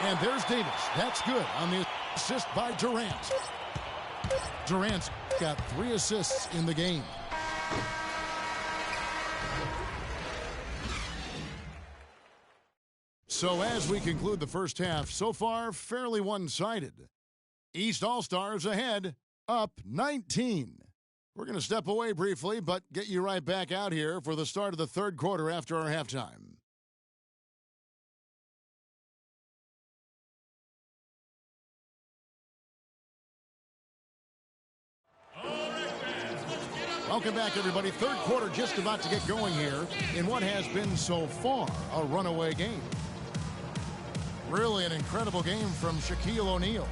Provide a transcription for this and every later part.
And there's Davis. That's good on the assist by Durant. Durant's got 3 assists in the game. So as we conclude the first half, so far fairly one-sided. East All-Stars ahead, up 19. We're going to step away briefly, but get you right back out here for the start of the third quarter after our halftime. Welcome back, everybody. Third quarter just about to get going here in what has been so far a runaway game. Really an incredible game from Shaquille O'Neal.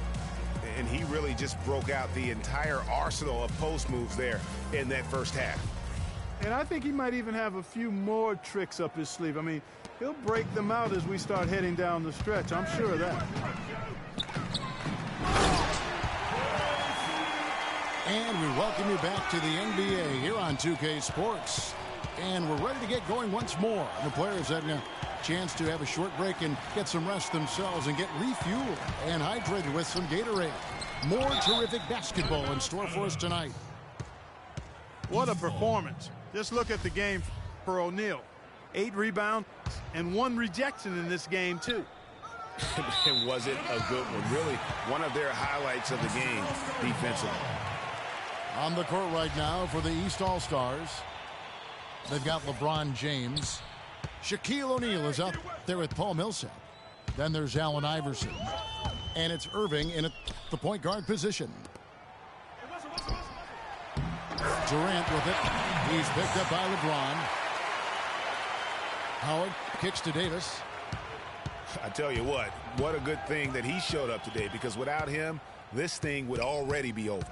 And he really just broke out the entire arsenal of post moves there in that first half. And I think he might even have a few more tricks up his sleeve. I mean, he'll break them out as we start heading down the stretch. I'm sure of that. And we welcome you back to the NBA here on 2K Sports. And we're ready to get going once more. The players having a chance to have a short break and get some rest themselves and get refueled and hydrated with some Gatorade. More terrific basketball in store for us tonight. What a performance. Just look at the game for O'Neal. 8 rebounds and 1 rejection in this game, too. It wasn't a good one. Really, one of their highlights of the game defensively. On the court right now for the East All-Stars, they've got LeBron James. Shaquille O'Neal is out there with Paul Millsap. Then there's Allen Iverson. And it's Irving in the point guard position. Durant with it. He's picked up by LeBron. Howard kicks to Davis. I tell you what a good thing that he showed up today, because without him, this thing would already be over.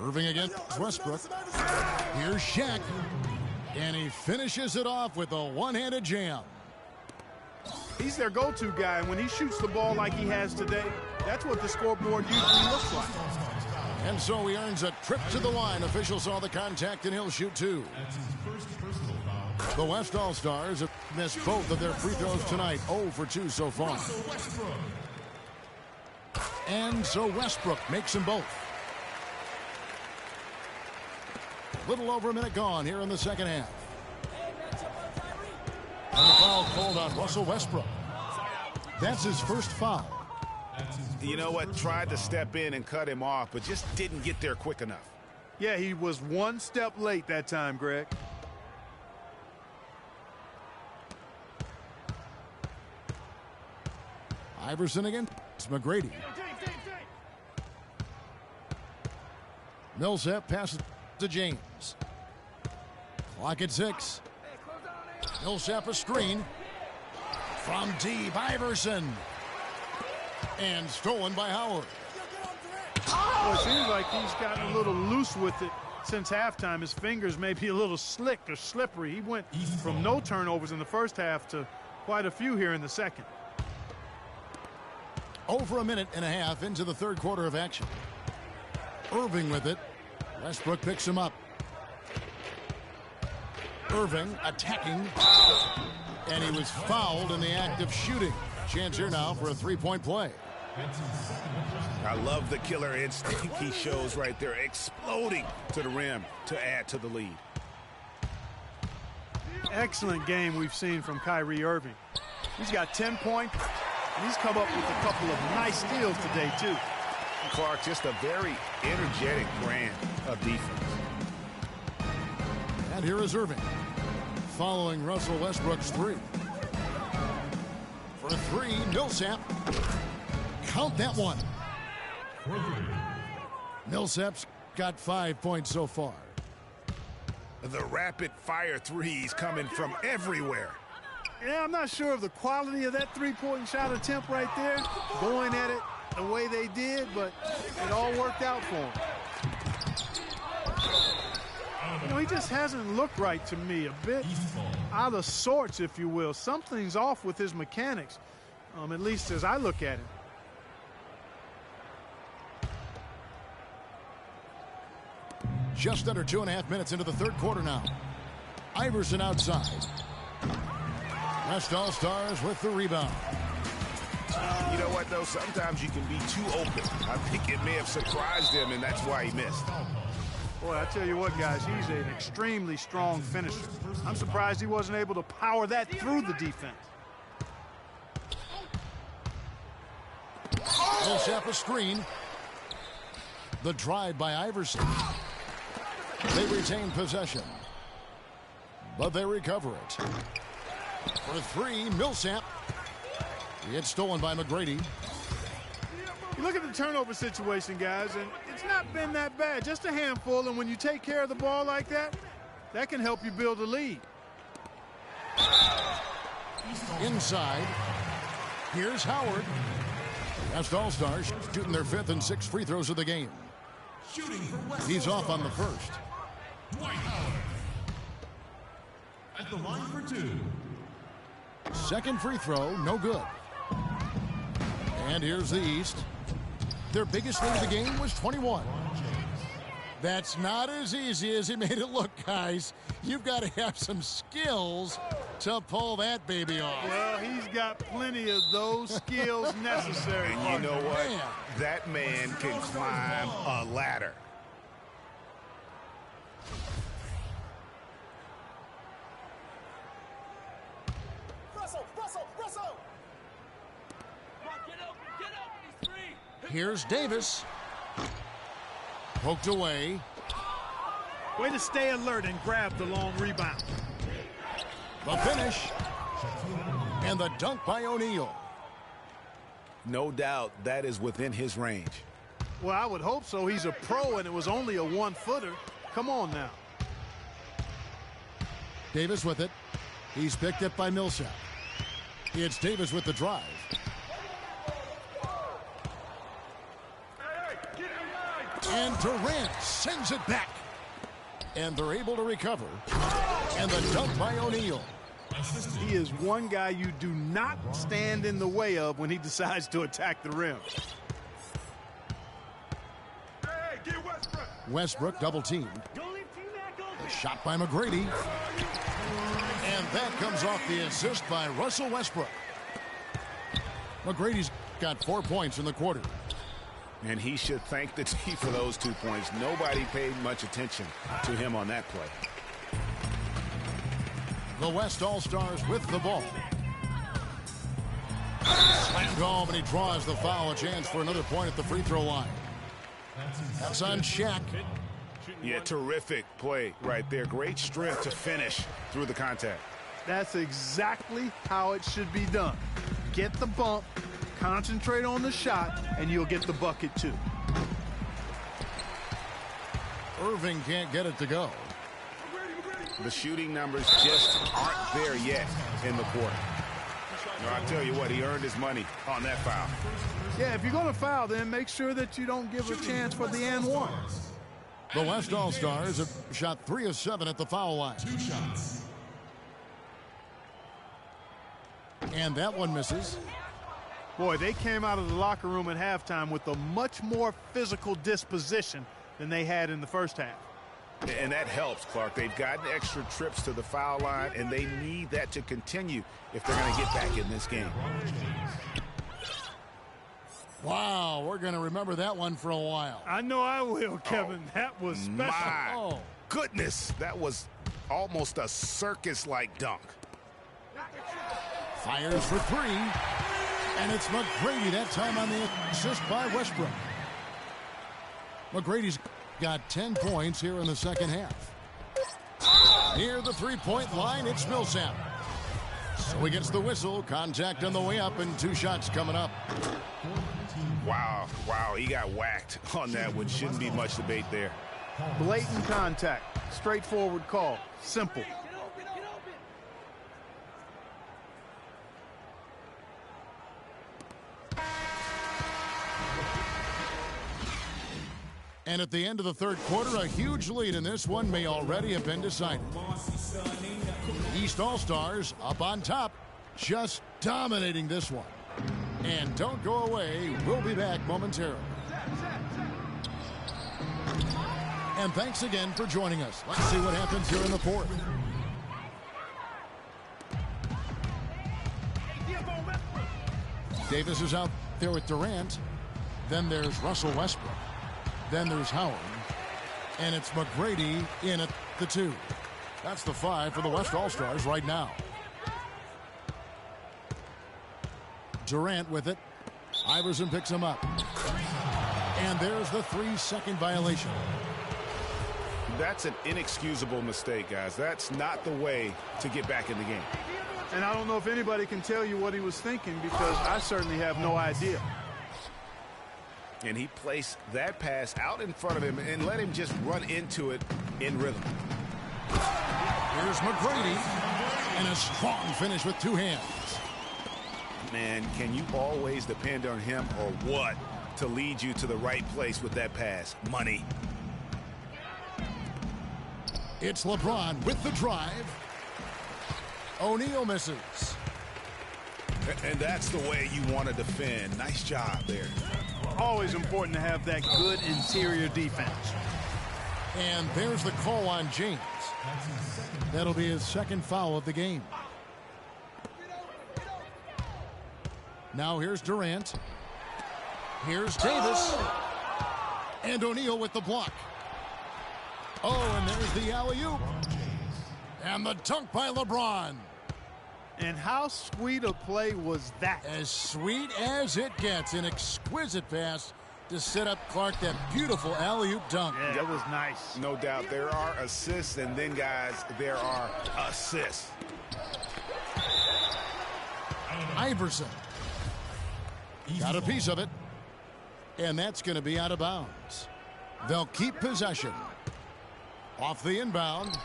Irving against Westbrook. Here's Shaq. And he finishes it off with a one-handed jam. He's their go-to guy, and when he shoots the ball like he has today, that's what the scoreboard usually looks like. And so he earns a trip to the line. Officials saw the contact, and he'll shoot 2. The West All-Stars have missed both of their free throws tonight. 0 for 2 so far. And so Westbrook makes them both. A little over a minute gone here in the second half. And the foul called on Russell Westbrook. That's his first foul. You know what? Tried to step in and cut him off, but just didn't get there quick enough. Yeah, he was 1 step late that time, Greg. Iverson again. It's McGrady. Millsap passes to James. Clock at 6. Millsap a screen. From deep, Iverson. And stolen by Howard. Well, it seems like he's gotten a little loose with it since halftime. His fingers may be a little slick or slippery. He went from no turnovers in the first half to quite a few here in the second. Over a minute and a half into the third quarter of action. Irving with it. Westbrook picks him up. Irving attacking. And he was fouled in the act of shooting. Chance here now for a three-point play. I love the killer instinct he shows right there, exploding to the rim to add to the lead. Excellent game we've seen from Kyrie Irving. He's got 10 points, and he's come up with a couple of nice steals today, too. Clark, just a very energetic brand of defense. And here is Irving, following Russell Westbrook's 3. For 3, Millsap. Count that one. Millsap's got 5 points so far. The rapid-fire threes coming from everywhere. Yeah, I'm not sure of the quality of that three-point shot attempt right there, going at it the way they did, but it all worked out for him. You know, he just hasn't looked right to me. A bit out of sorts, if you will. Something's off with his mechanics, at least as I look at him. Just under 2.5 minutes into the third quarter now. Iverson outside. West All-Stars with the rebound. You know what, though? Sometimes you can be too open. I think it may have surprised him, and that's why he missed. Boy, I tell you what, guys, he's an extremely strong finisher. I'm surprised he wasn't able to power that through the defense. Millsap a screen. The drive by Iverson. They retain possession, but they recover it. For three, Millsap. It's stolen by McGrady. You look at the turnover situation, guys, and it's not been that bad. Just a handful, and when you take care of the ball like that, that can help you build a lead. Inside. Here's Howard. West All-Stars shooting their 5th and 6th free throws of the game. He's off on the first. Dwight Howard at the line for 2. Second free throw, no good. And here's the East. Their biggest lead of the game was 21. That's not as easy as he made it look, guys. You've got to have some skills to pull that baby off. Well, he's got plenty of those skills necessary. And you know what? Man. That man can climb a ladder. Here's Davis. Poked away. Way to stay alert and grab the long rebound. The finish. And the dunk by O'Neal. No doubt that is within his range. Well, I would hope so. He's a pro, and it was only a one-footer. Come on now. Davis with it. He's picked up by Millsap. It's Davis with the drive. And Durant sends it back. And they're able to recover. And the dunk by O'Neal. He is one guy you do not stand in the way of when he decides to attack the rim. Westbrook double teamed. Shot by McGrady. And that comes off the assist by Russell Westbrook. McGrady's got 4 points in the quarter. And he should thank the team for those 2 points. Nobody paid much attention to him on that play. The West All-Stars with the ball. Slammed home, and he draws the foul. A chance for another point at the free throw line. That's on Shaq. Yeah, terrific play right there. Great strength to finish through the contact. That's exactly how it should be done. Get the bump, concentrate on the shot, and you'll get the bucket too. Irving can't get it to go. The shooting numbers just aren't there yet in the quarter. No, I'll tell you what, he earned his money on that foul. Yeah, if you're going to foul, then make sure that you don't give a chance for the and one. The West All-Stars have shot 3 of 7 at the foul line. 2 shots. And that one misses. Boy, they came out of the locker room at halftime with a much more physical disposition than they had in the first half. And that helps, Clark. They've gotten extra trips to the foul line, and they need that to continue if they're going to get back in this game. Wow, we're going to remember that one for a while. I know I will, Kevin. That was special. My goodness, that was almost a circus-like dunk. Fires for 3. And it's McGrady that time on the assist by Westbrook. McGrady's got 10 points here in the second half. Near the three-point line, it's Millsap. So he gets the whistle. Contact on the way up, and 2 shots coming up. Wow, he got whacked on that one. Shouldn't be much debate there. Blatant contact. Straightforward call. Simple. And at the end of the third quarter, a huge lead in this one may already have been decided. East All-Stars up on top, just dominating this one. And don't go away. We'll be back momentarily. And thanks again for joining us. Let's see what happens here in the fourth. Davis is out there with Durant. Then there's Russell Westbrook. Then there's Howard. And it's McGrady in at the 2. That's the 5 for the West All-Stars right now. Durant with it. Iverson picks him up. And there's the 3-second violation. That's an inexcusable mistake, guys. That's not the way to get back in the game. And I don't know if anybody can tell you what he was thinking, because I certainly have no idea. And he placed that pass out in front of him and let him just run into it in rhythm. Here's McGrady. And a strong finish with 2 hands. Man, can you always depend on him or what to lead you to the right place with that pass? Money. It's LeBron with the drive. O'Neal misses. And that's the way you want to defend. Nice job there. Always important to have that good interior defense. And there's the call on James. That'll be his 2nd foul of the game. Now here's Durant. Here's Davis. And O'Neal with the block. Oh, and there's the alley-oop. And the dunk by LeBron. And how sweet a play was that? As sweet as it gets. An exquisite pass to set up Clark. That beautiful alley-oop dunk. Yeah, that was nice. No doubt. There are assists, and then, guys, there are assists. Iverson. Got a piece of it. And that's going to be out of bounds. They'll keep possession. Off the inbound.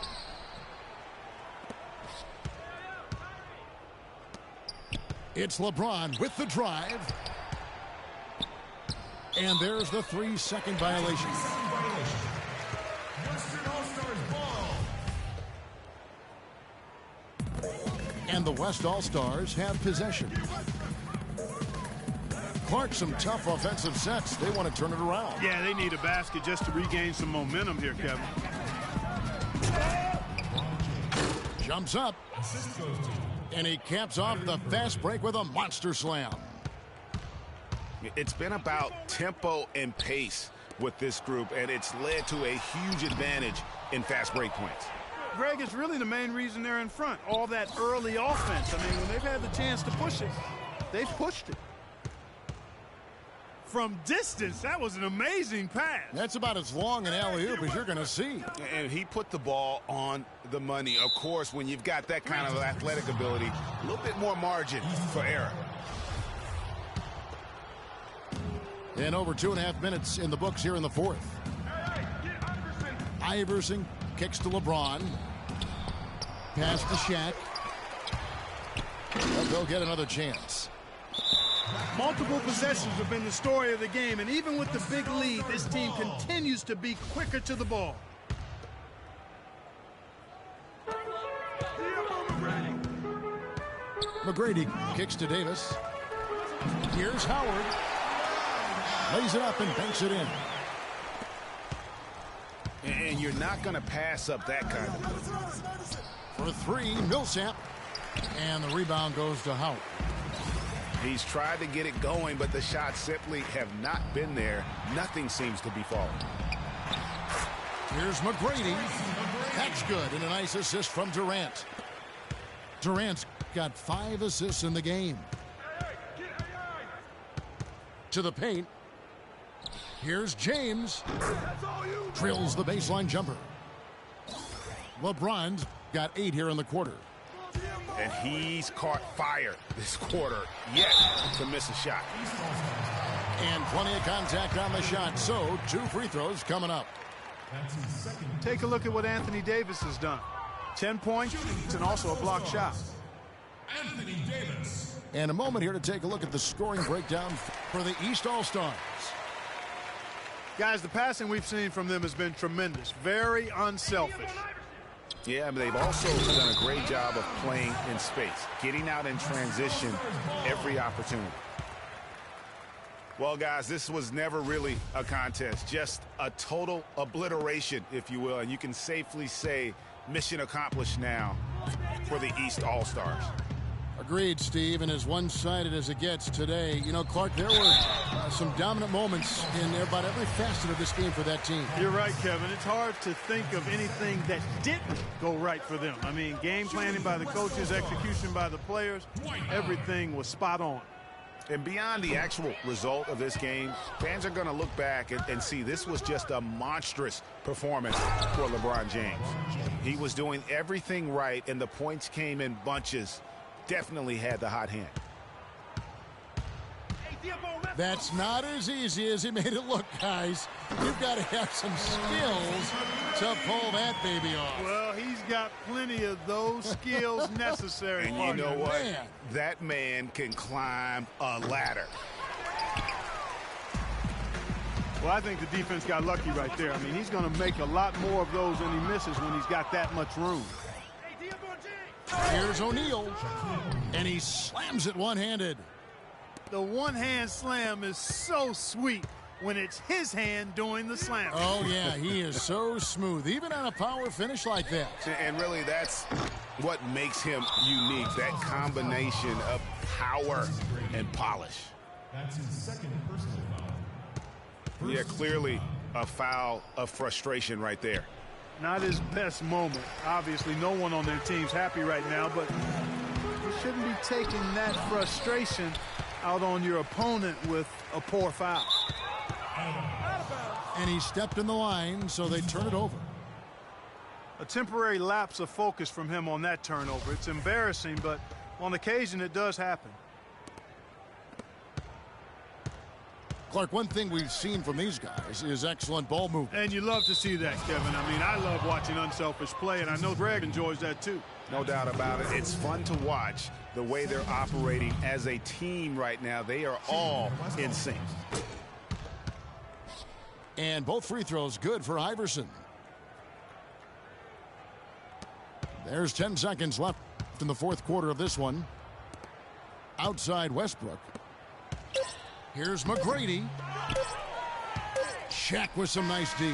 It's LeBron with the drive. And there's the 3-second violation. And the West All-Stars have possession. Clark, some tough offensive sets. They want to turn it around. Yeah, they need a basket just to regain some momentum here, Kevin. Jumps up. And he caps off the fast break with a monster slam. It's been about tempo and pace with this group, and it's led to a huge advantage in fast break points. Greg, it's really the main reason they're in front. All that early offense. I mean, when they've had the chance to push it, they've pushed it. From distance, that was an amazing pass. That's about as long an alley-oop as you're going to see. And he put the ball on the money. Of course, when you've got that kind of athletic ability, a little bit more margin for error. And over 2.5 minutes in the books here in the 4th. Iverson kicks to LeBron. Pass to Shaq. They'll get another chance. Multiple possessions have been the story of the game, and even with the big lead, this team continues to be quicker to the ball. McGrady kicks to Davis. Here's Howard. Lays it up and banks it in. And you're not going to pass up that kind of thing. For 3, Millsap. And the rebound goes to Howard. He's tried to get it going, but the shots simply have not been there. Nothing seems to be falling. Here's McGrady. That's good, and a nice assist from Durant. Durant's got 5 assists in the game. To the paint. Here's James. Drills the baseline jumper. LeBron's got 8 here in the quarter. And he's caught fire this quarter, yet to miss a shot. And plenty of contact on the shot, so 2 free throws coming up. Take a look at what Anthony Davis has done. 10 points and also a block shot. Anthony Davis. And a moment here to take a look at the scoring breakdown for the East All-Stars. Guys, the passing we've seen from them has been tremendous. Very unselfish. Yeah, I mean, they've also done a great job of playing in space, getting out in transition every opportunity. Well, guys, this was never really a contest, just a total obliteration, if you will. And you can safely say mission accomplished now for the East All-Stars. Agreed, Steve, and as one-sided as it gets today. You know, Clark, there were some dominant moments in about every facet of this game for that team. You're right, Kevin. It's hard to think of anything that didn't go right for them. I mean, game planning by the coaches, execution by the players, everything was spot on. And beyond the actual result of this game, fans are going to look back and see this was just a monstrous performance for LeBron James. He was doing everything right, and the points came in bunches. Definitely had the hot hand. That's not as easy as he made it look, guys. You've got to have some skills to pull that baby off. Well, he's got plenty of those skills necessary. And partner. you know what? Man. That man can climb a ladder. Well, I think the defense got lucky right there. I mean, he's going to make a lot more of those than he misses when he's got that much room. Here's O'Neal, and he slams it one-handed. The one-hand slam is so sweet when it's his hand doing the slam. Oh, yeah, he is so smooth, even on a power finish like that. And really, that's what makes him unique, that combination of power and polish. That's his second personal foul. Yeah, clearly a foul of frustration right there. Not his best moment. Obviously, no one on their team's happy right now, but you shouldn't be taking that frustration out on your opponent with a poor foul. And he stepped in the line, so they turn it over. A temporary lapse of focus from him on that turnover. It's embarrassing, but on occasion it does happen. Clark, one thing we've seen from these guys is excellent ball movement. And you love to see that, Kevin. I mean, I love watching unselfish play, and I know Greg enjoys that too. No doubt about it. It's fun to watch the way they're operating as a team right now. They are all in sync. And both free throws good for Iverson. There's 10 seconds left in the fourth quarter of this one. Outside Westbrook. Here's McGrady. Shaq with some nice D.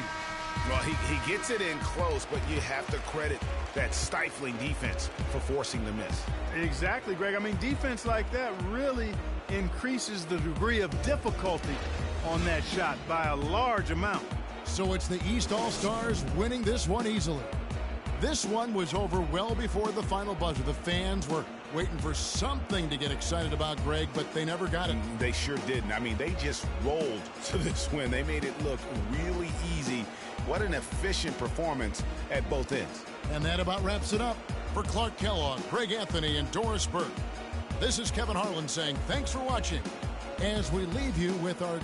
Well, he gets it in close, but you have to credit that stifling defense for forcing the miss. Exactly, Greg. I mean, defense like that really increases the degree of difficulty on that shot by a large amount. So it's the East All-Stars winning this one easily. This one was over well before the final buzzer. The fans were waiting for something to get excited about, Greg, but they never got it. They sure didn't. I mean, they just rolled to this win. They made it look really easy. What an efficient performance at both ends. And that about wraps it up. For Clark Kellogg, Greg Anthony, and Doris Burke, this is Kevin Harlan saying thanks for watching as we leave you with our